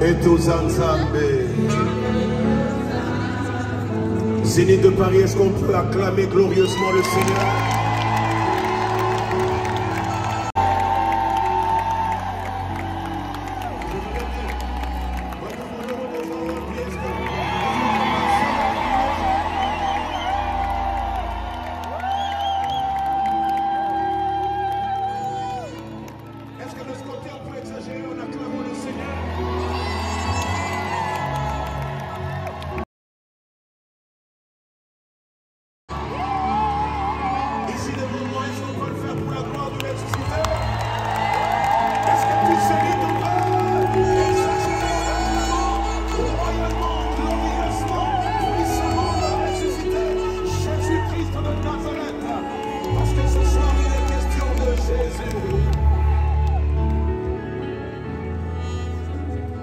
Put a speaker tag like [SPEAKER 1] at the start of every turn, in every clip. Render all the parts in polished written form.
[SPEAKER 1] Et tous ensemble. Zénith de Paris, est-ce qu'on peut acclamer glorieusement le Seigneur? Est-ce que de ce côté on peut exagérer en acclamant le Seigneur?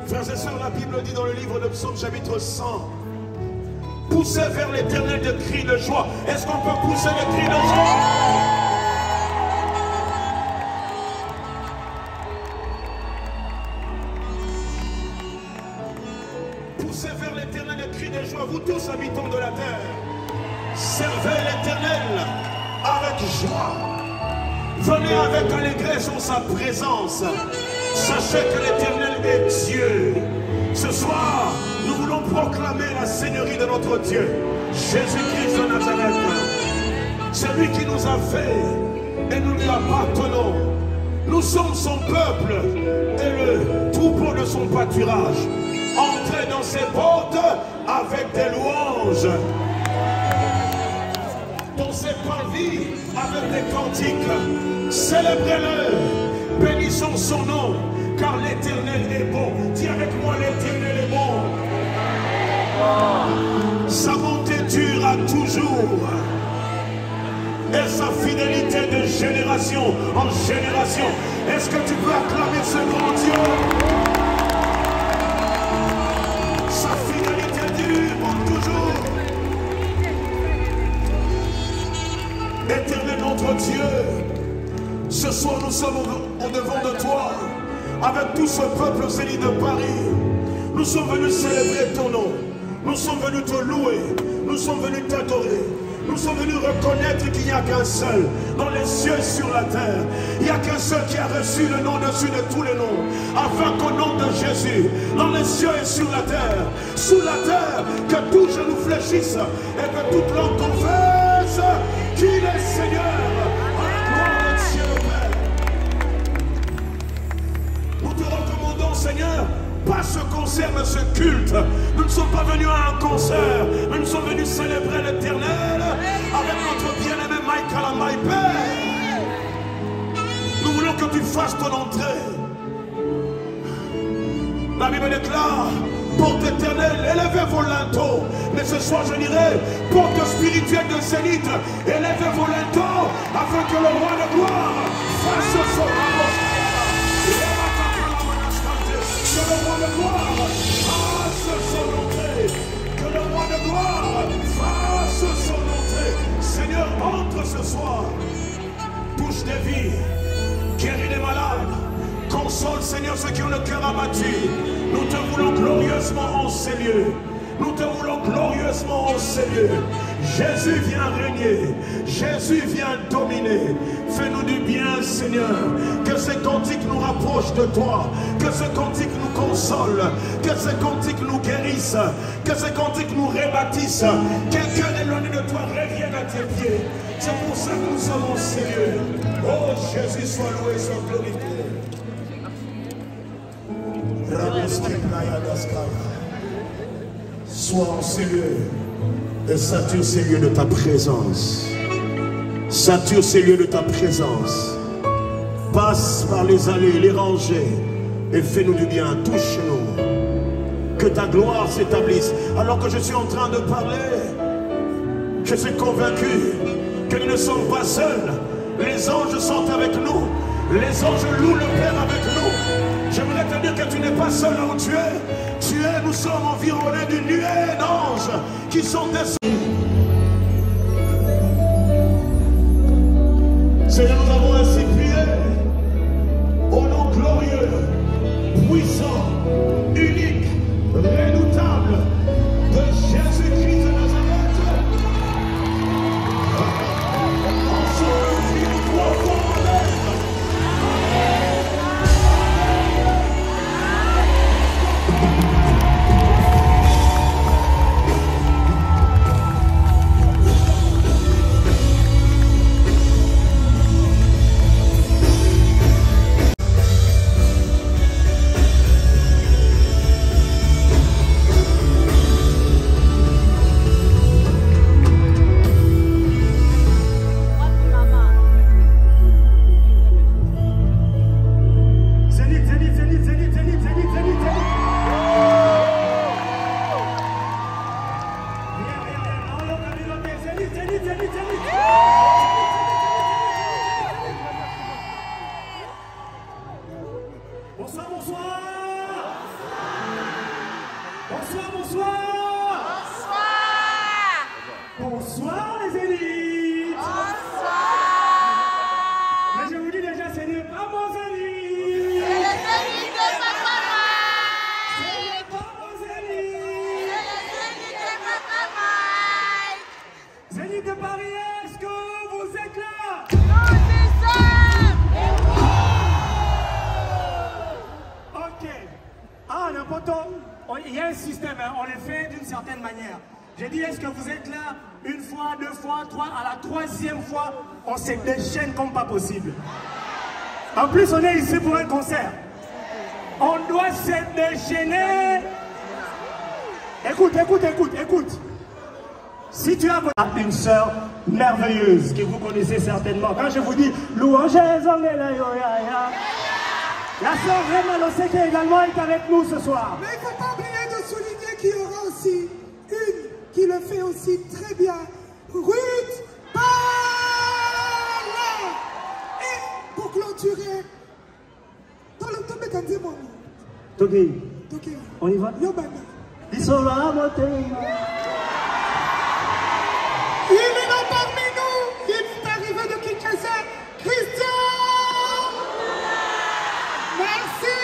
[SPEAKER 1] Frères et sœurs, la Bible dit dans le livre de Psaume chapitre 100, poussez vers l'Éternel des cris de joie. Est-ce qu'on peut pousser les cris de joie? Poussez vers l'Éternel des cris de joie, vous tous habitants de la terre. Servez l'Éternel avec joie. Venez avec allégresse en sa présence. Sachez que l'Éternel est Dieu. Ce soir, nous voulons proclamer la Seigneurie de notre Dieu, Jésus-Christ de Nazareth. C'est lui qui nous a fait et nous lui appartenons. Nous sommes son peuple et le troupeau de son pâturage. Entrez dans ses portes avec des louanges, dans ses parvis avec des cantiques. Célébrez-le, bénissons son nom, car l'Éternel est bon. Dis avec moi, l'Éternel est bon. Sa bonté durera toujours, et sa fidélité de génération en génération. Est-ce que tu peux acclamer ce grand Dieu? Sa fidélité dure pour toujours. Éternel notre Dieu, ce soir nous sommes au devant de toi, avec tout ce peuple Zénith de Paris. Nous sommes venus célébrer ton nom, nous sommes venus te louer, nous sommes venus t'adorer. Nous sommes venus reconnaître qu'il n'y a qu'un seul dans les cieux et sur la terre. Il n'y a qu'un seul qui a reçu le nom dessus de tous les noms, afin qu'au nom de Jésus, dans les cieux et sur la terre, sous la terre, que tout genou fléchisse et que toute langue confesse qu'il est Seigneur. Gloire à Dieu le Père. Nous te recommandons, Seigneur, pas ce concert, mais ce culte. Nous ne sommes pas venus à un concert, mais nous sommes venus célébrer l'Éternel avec notre bien-aimé Michael My Père. Nous voulons que tu fasses ton entrée. La Bible déclare, porte éternelle, élevez vos linteaux. Mais ce soir je dirais, porte spirituelle de Zénith, élevez vos linteaux, afin que le roi de gloire fasse son rapport. Que le roi de gloire fasse son entrée. Que le roi de gloire fasse son entrée. Seigneur, entre ce soir. Touche des vies. Guéris les malades. Console, Seigneur, ceux qui ont le cœur abattu. Nous te voulons glorieusement en ces lieux. Nous te voulons glorieusement en ces lieux. Jésus vient régner. Jésus vient dominer. Fais-nous du bien, Seigneur. Que ces cantiques nous rapprochent de toi. Que ces cantiques nous consolent. Que ces cantiques nous guérissent. Que ces cantiques nous rebâtissent. Quelqu'un éloigné de toi revienne à tes pieds. C'est pour ça que nous sommes en ces lieux. Oh, Jésus, sois loué, sois glorifié. Sois en ces lieux et sature ces lieux de ta présence. Sature ces lieux de ta présence. Passe par les allées, les rangées et fais-nous du bien. Touche-nous. Que ta gloire s'établisse. Alors que je suis en train de parler, je suis convaincu que nous ne sommes pas seuls. Les anges sont avec nous. Les anges louent le Père avec nous. J'aimerais te dire que tu n'es pas seul là où tu es. Nous sommes environnés d'une nuée d'anges qui sont descendus. Seigneur, nous avons ainsi prié au nom glorieux, puissant, unique redoutable de Jésus-Christ de Nazareth. Ensemble, prions 3 fois. Bonsoir, bonsoir. Bonsoir, bonsoir. Bonsoir. Bonsoir les élites. Bonsoir. Mais je vous dis déjà, ce n'est pas mon zénith. C'est le zénith de Papa Mike. Ce n'est pas mon zénith. C'est le zénith de Papa Mike. Zénith de Paris, est-ce que vous êtes là? Nous y sommes. Ok. Ah, n'importe où. Il y a un système, hein, on le fait d'une certaine manière. J'ai dit, est-ce que vous êtes là? Une fois, 2 fois, 3, à la 3e fois, on se déchaîne comme pas possible. En plus, on est ici pour un concert. On doit se déchaîner. Écoute, écoute, écoute, écoute. Si tu as une sœur merveilleuse que vous connaissez certainement, quand je vous dis louange, la sœur Réma Loseke également est avec nous ce soir.
[SPEAKER 2] Mais il ne faut pas oublier de souligner qu'il y aura aussi une qui le fait aussi très bien, Ruth Parla. Et pour clôturer, dans le temps de Kandi Momo.
[SPEAKER 1] Togi, on y va?
[SPEAKER 2] Yobana.
[SPEAKER 1] Ils sont là, Motema.
[SPEAKER 2] Il est là parmi nous, il est arrivé de Kinshasa, Christian. Merci.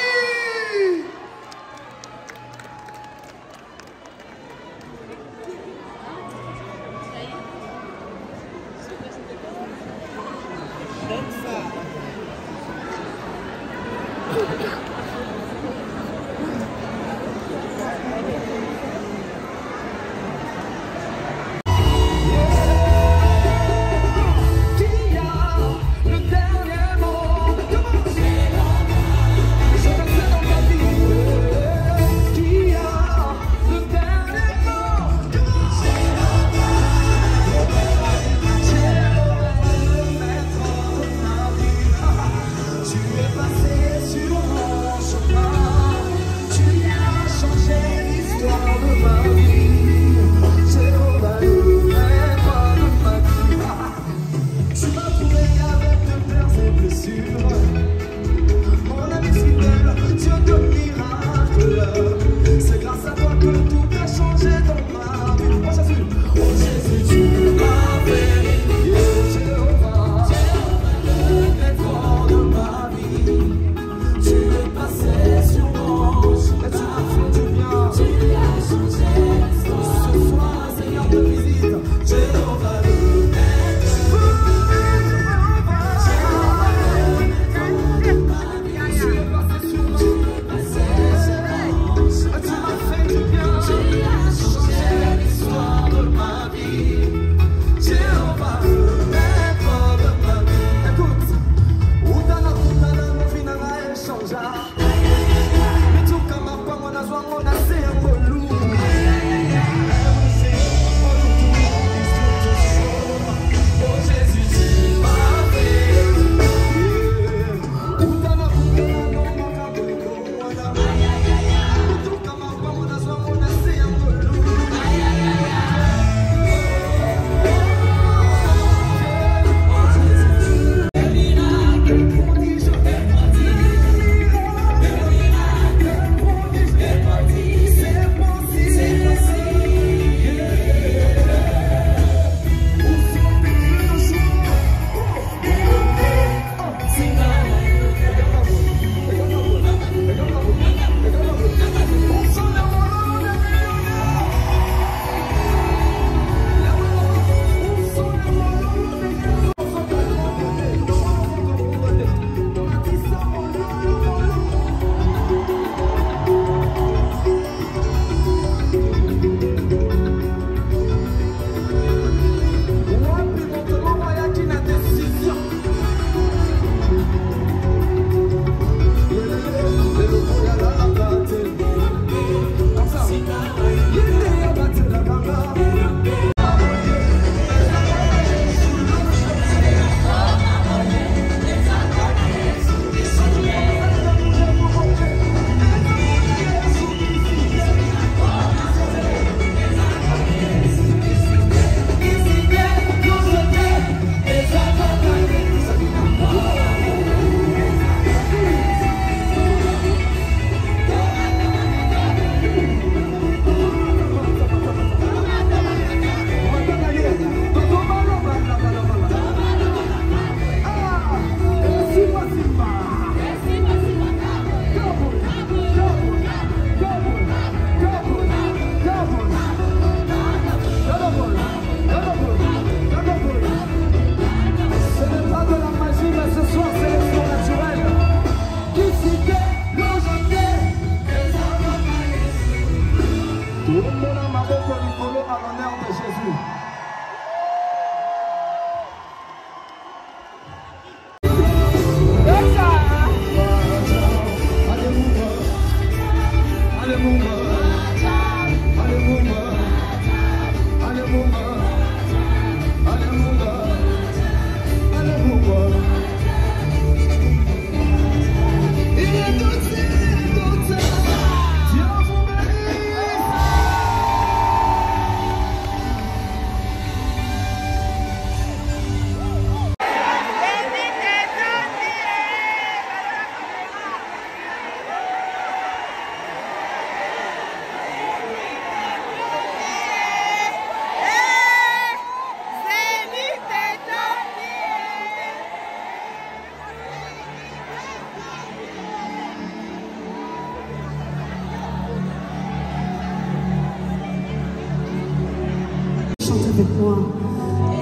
[SPEAKER 3] moi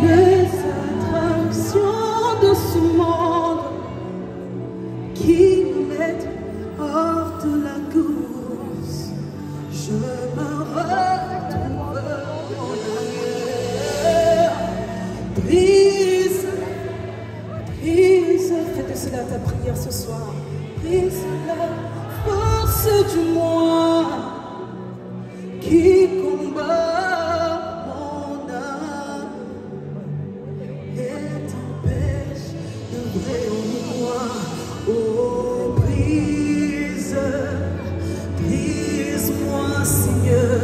[SPEAKER 3] les attractions de ce monde qui nous mettent hors de la course. Je me retrouve en arrière. Brise, brise, fais de cela ta prière ce soir. Brise la force du moi qui combat mon âme et t'empêche de vrai en moi. Oh, brise, brise-moi, Seigneur,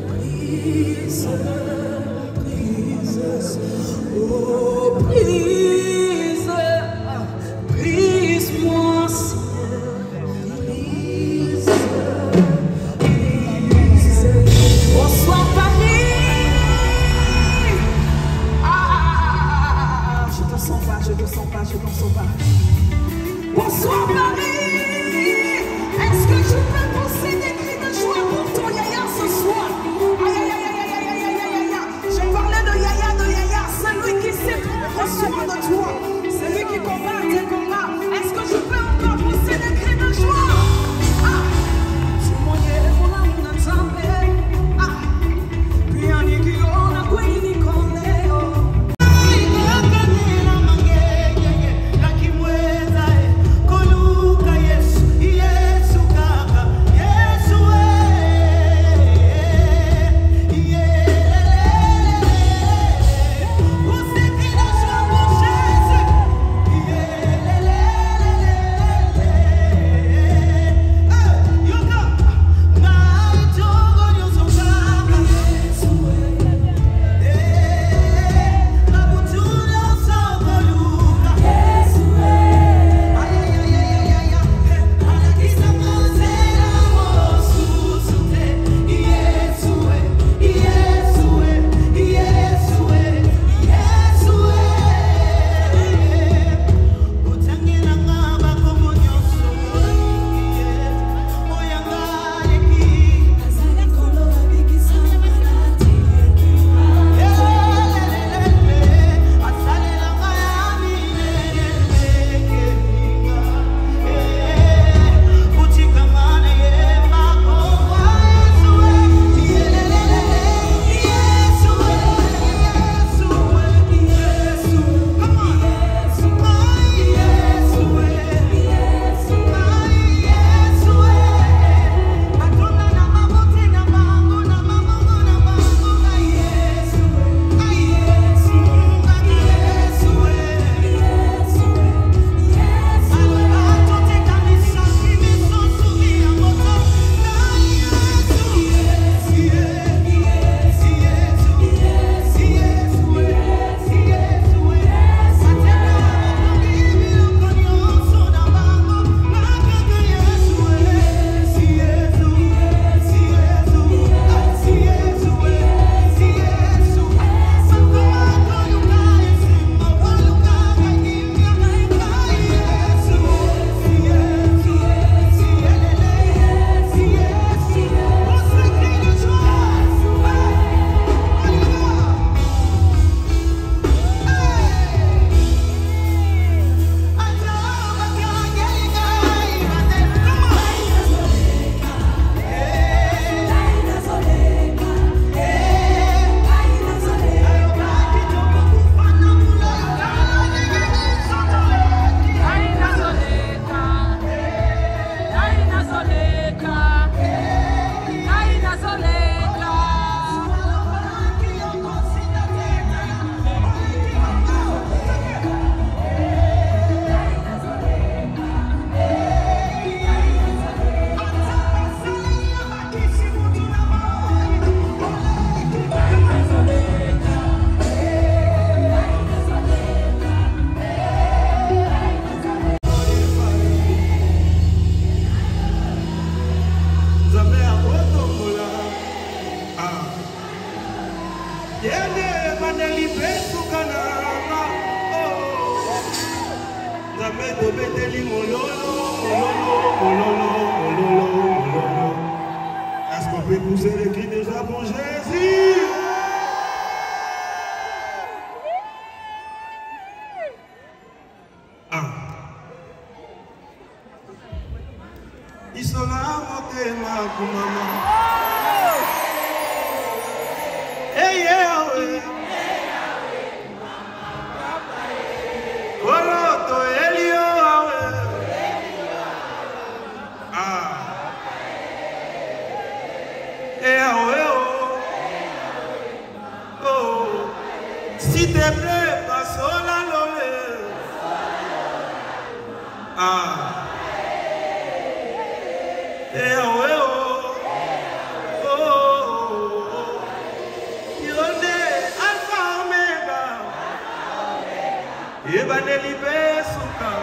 [SPEAKER 3] brise, brise, oh, brise, brise-moi, Seigneur, brise, brise.
[SPEAKER 1] isola motema kumama. Hey Yahweh, Oloto Elio Yahweh. Ah, hey Yahweh, oh, s'il te plaît, passe la lole. Ah. Hey, oh, oh, oh, oh, Yone, Alpha Omega, Yebaneli Besuka.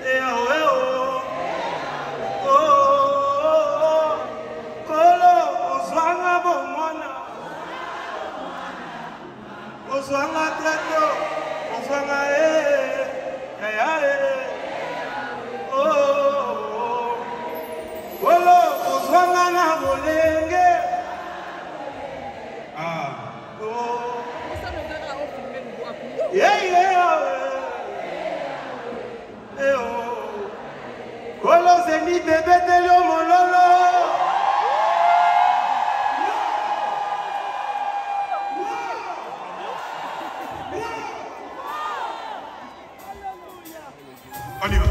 [SPEAKER 1] Hey, oh, oh, oh, Kolo, Oswanga Bomona, Oswanga Teto, Oswanga Olo, Oswanga na Bolenge. Ah, oh. Yeah, yeah. Eh, oh. Olo, Zeni, bébé, Delio, Mololo. On y va.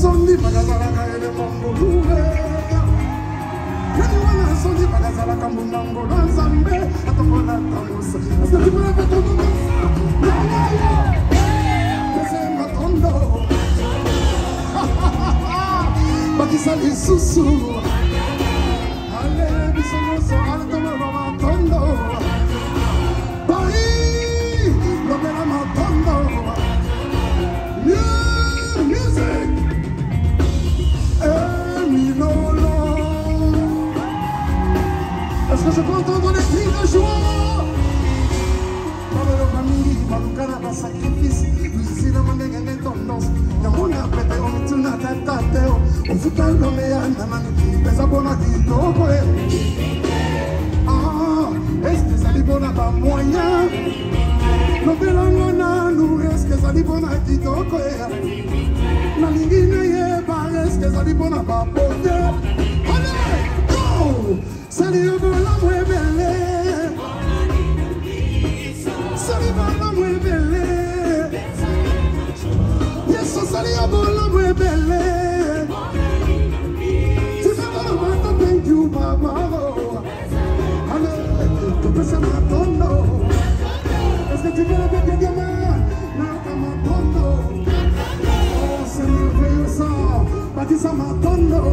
[SPEAKER 4] sondi bagazalaka ele mongolue Anywana sondi bagazalaka munangolo nzambe atokola tamusa asatimula batondo pese matondo bakisa lisusu ale bisonoso ale tomaba matondo Paris lobela matondo Music Milolo. Est-ce que je peux entendre les cris de joie? Babelo Kamiri, Malukana va sacrifice. Nous ici la monnaie gagne tendance. Yamona pete on tuna tatateo. On fout un homme et un nanani. Les abonnés disent donc ah, est-ce que ça dit bon à pas moyen? Nous belongons nous est-ce que ça dit bon à qui donc na lingine ye bares que ça dit bon à pas porter. Allez, go! Salut bon la moins belle. Salut bon la moins belle. Yes, salut bon la moins belle. Tu fais pas mal, thank you, papa. Allez, tu peux se m'attendre. Est-ce que tu veux la bête de gamin? Non, comme un tondo. Batisa matondo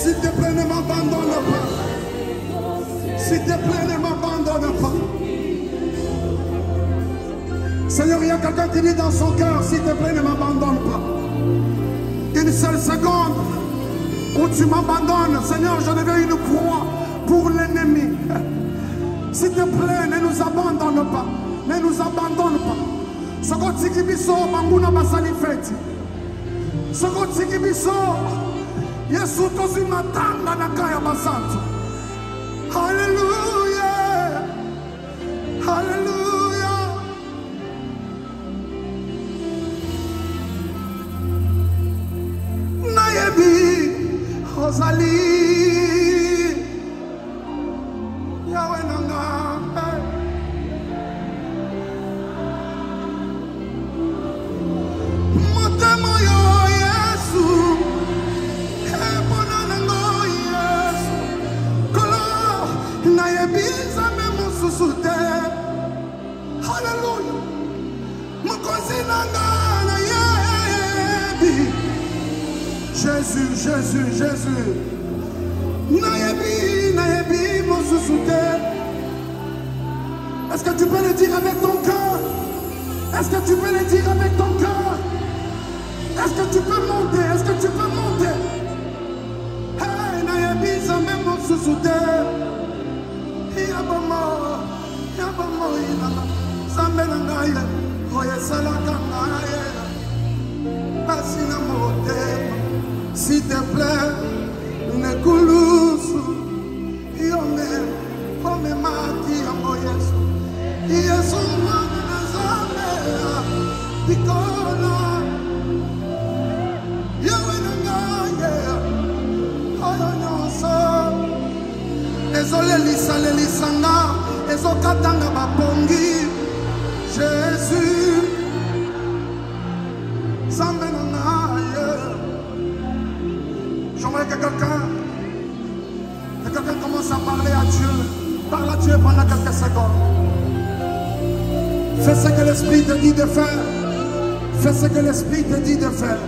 [SPEAKER 4] S'il te plaît, ne m'abandonne pas. S'il te plaît, ne m'abandonne pas. Seigneur, il y a quelqu'un qui dit dans son cœur, s'il te plaît, ne m'abandonne pas. Une seule seconde où tu m'abandonnes, Seigneur, je deviens une proie pour l'ennemi. S'il te plaît, ne nous abandonne pas. Ne nous abandonne pas. Ce que tu dis, Banguna Basali Feti. Ce que tu dis, Yesu tozi matanga na kaya basantu. Hallelujah. Hallelujah. Nayebi Rosalie Yahweh nanga Motemo yo Yesu Hallelujah. Alléluia. Mokosi nanga yebi. Jésus, Jésus, Jésus. Nayebi, nayebi, mon sous-souté. Est-ce que tu peux le dire avec ton cœur? Est-ce que tu peux le dire avec ton cœur? Est-ce que tu peux monter? Est-ce que tu peux monter? Hey, nayebi, ça même mon sous-souté. Yabamo, yabamo, yabamo. Sambe nangaye, oye salaka ngaye. Pasina motema, s'il te plaît, ne kulusu. Yome, ome maki amo Yesu. Yesu mwana nazame, pikona. Yawe nangaye, oyo nyonso. Ezolelisa lelisanga, ezokatanga bapongi. Jésus, Zambé nangaye. J'aimerais que quelqu'un commence à parler à Dieu. Parle à Dieu pendant quelques secondes. Fais ce que l'Esprit te dit de faire. Fais ce que l'Esprit te dit de faire.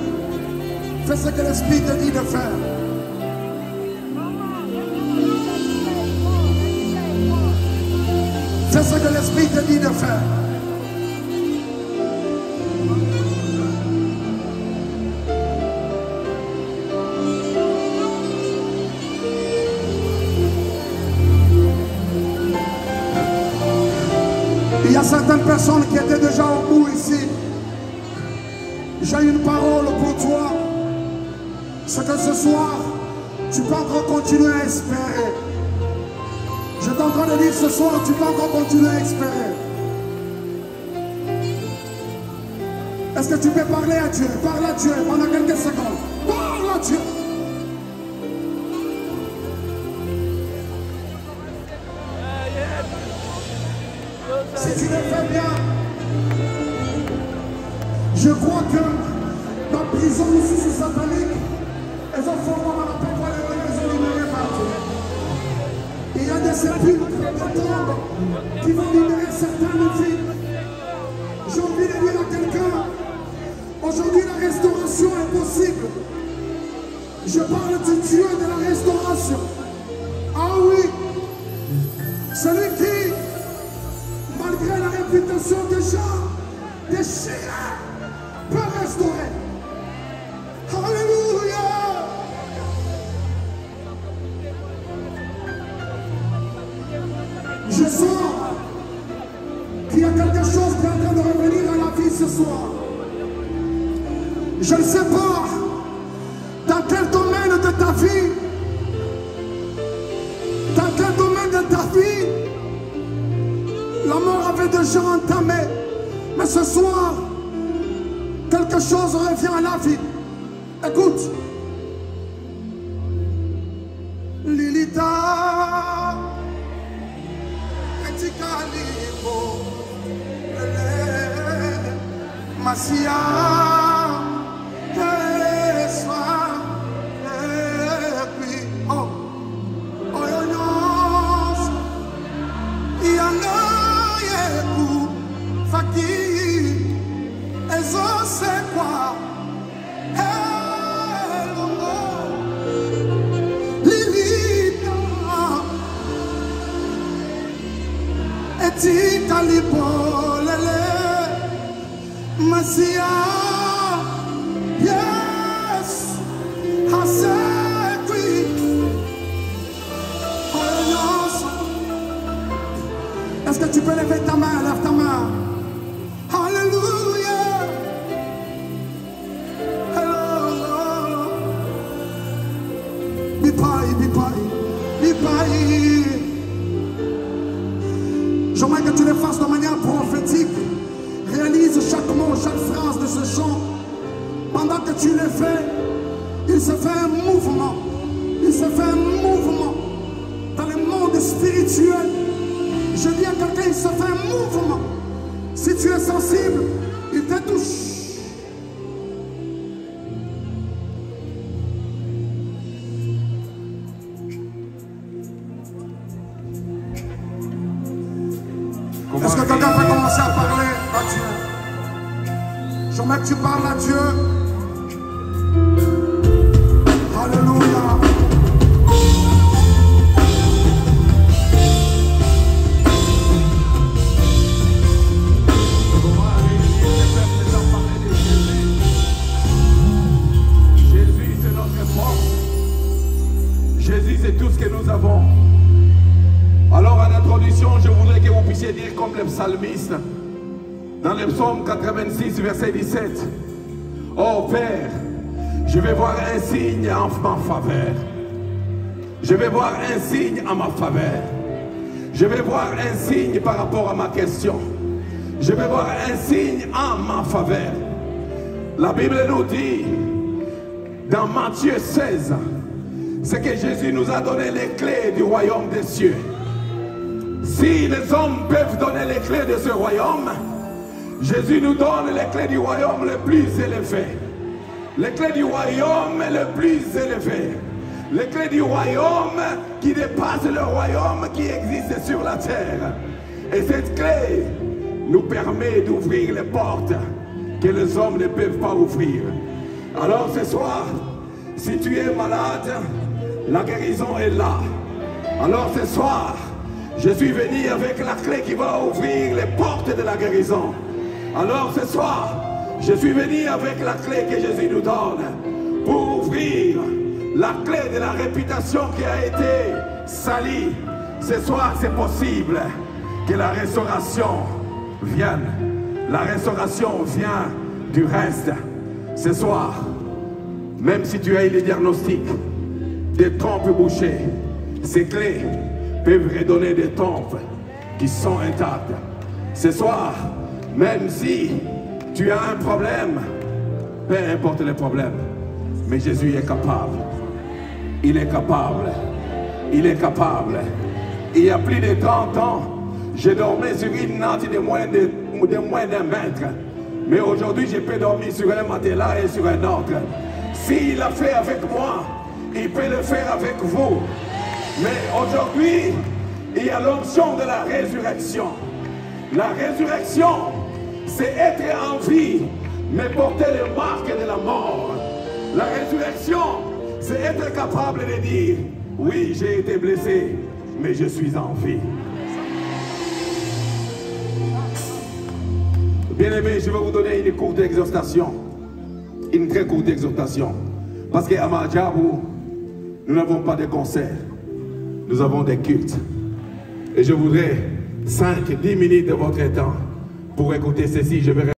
[SPEAKER 4] Fais ce que l'Esprit te dit de faire. Fais ce que l'Esprit te dit de faire. Il y a certaines personnes qui étaient déjà au bout ici. J'ai une parole pour toi. C'est que ce soir, tu peux encore continuer à espérer. Je suis en train de dire ce soir, tu peux encore continuer à espérer. Est-ce que tu peux parler à Dieu? Parle à Dieu pendant quelques secondes. Parle à Dieu. Si tu le fais bien, je crois que dans la prison ici, c'est satanique. Elles ont formé la parole et elles ont libéré partout. Il y a des sépulcres de tombes qui vont libérer certaines vies. J'ai envie de dire à quelqu'un, aujourd'hui la restauration est possible. Je parle du Dieu de la restauration. Ah oui, celui qui, malgré la réputation des gens déchirés, peut restaurer. Alléluia. Je sens qu'il y a quelque chose qui est en train de revenir à la vie ce soir. Je ne sais pas dans quel domaine de ta vie, dans quel domaine de ta vie, la mort avait déjà entamé. Mais ce soir, quelque chose revient à la vie. Écoute. Lilita. Etikalipo. Masia. Eswa. Epi. Oh. Oyonyos. Ianga yeku. Faki. Ezo c'est quoi? Eti kalipolele Masia. Yes, Hasekwi. Est-ce que tu peux lever ta main? Lève ta main. Alléluia. Hello. Bipai, bipai, bipai. J'aimerais que tu le fasses de manière prophétique. Réalise chaque mot, chaque phrase de ce chant. Pendant que tu le fais, il se fait un mouvement. Il se fait un mouvement dans le monde spirituel. Je dis à quelqu'un, il se fait un mouvement. Si tu es sensible, il te touche. Est-ce que quelqu'un peut commencer à parler? J'aimerais que tu parles à Dieu. Alléluia.
[SPEAKER 1] Jésus, c'est notre force. Jésus, c'est tout ce que nous avons. Alors, en introduction, je voudrais que vous puissiez dire comme le psalmiste, dans le psaume 86, verset 17. Oh Père, je vais voir un signe en ma faveur. Je vais voir un signe en ma faveur. Je vais voir un signe par rapport à ma question. Je vais voir un signe en ma faveur. La Bible nous dit, dans Matthieu 16, c'est que Jésus nous a donné les clés du royaume des cieux. Si les hommes peuvent donner les clés de ce royaume, Jésus nous donne les clés du royaume le plus élevé. Les clés du royaume le plus élevé. Les clés du royaume qui dépasse le royaume qui existe sur la terre. Et cette clé nous permet d'ouvrir les portes que les hommes ne peuvent pas ouvrir. Alors ce soir, si tu es malade, la guérison est là. Alors ce soir, je suis venu avec la clé qui va ouvrir les portes de la guérison. Alors ce soir, je suis venu avec la clé que Jésus nous donne pour ouvrir la clé de la réputation qui a été salie. Ce soir, c'est possible que la restauration vienne. La restauration vient du reste. Ce soir, même si tu as eu les diagnostics des trompes bouchées, ces clés peuvent redonner des trompes qui sont intactes. Ce soir, même si tu as un problème, peu importe le problème, mais Jésus est capable. Il est capable. Il est capable. Il y a plus de 30 ans, je dormais sur une natte de moins d'un mètre. Mais aujourd'hui, je peux dormir sur un matelas et sur un autre. S'il l'a fait avec moi, il peut le faire avec vous. Mais aujourd'hui, il y a l'onction de la résurrection. La résurrection, c'est être en vie, mais porter les marques de la mort. La résurrection, c'est être capable de dire, oui, j'ai été blessé, mais je suis en vie. Bien-aimés, je vais vous donner une courte exhortation. Une très courte exhortation. Parce qu'à Madjabou, nous n'avons pas de concerts. Nous avons des cultes. Et je voudrais 5-10 minutes de votre temps pour écouter ceci. Je vais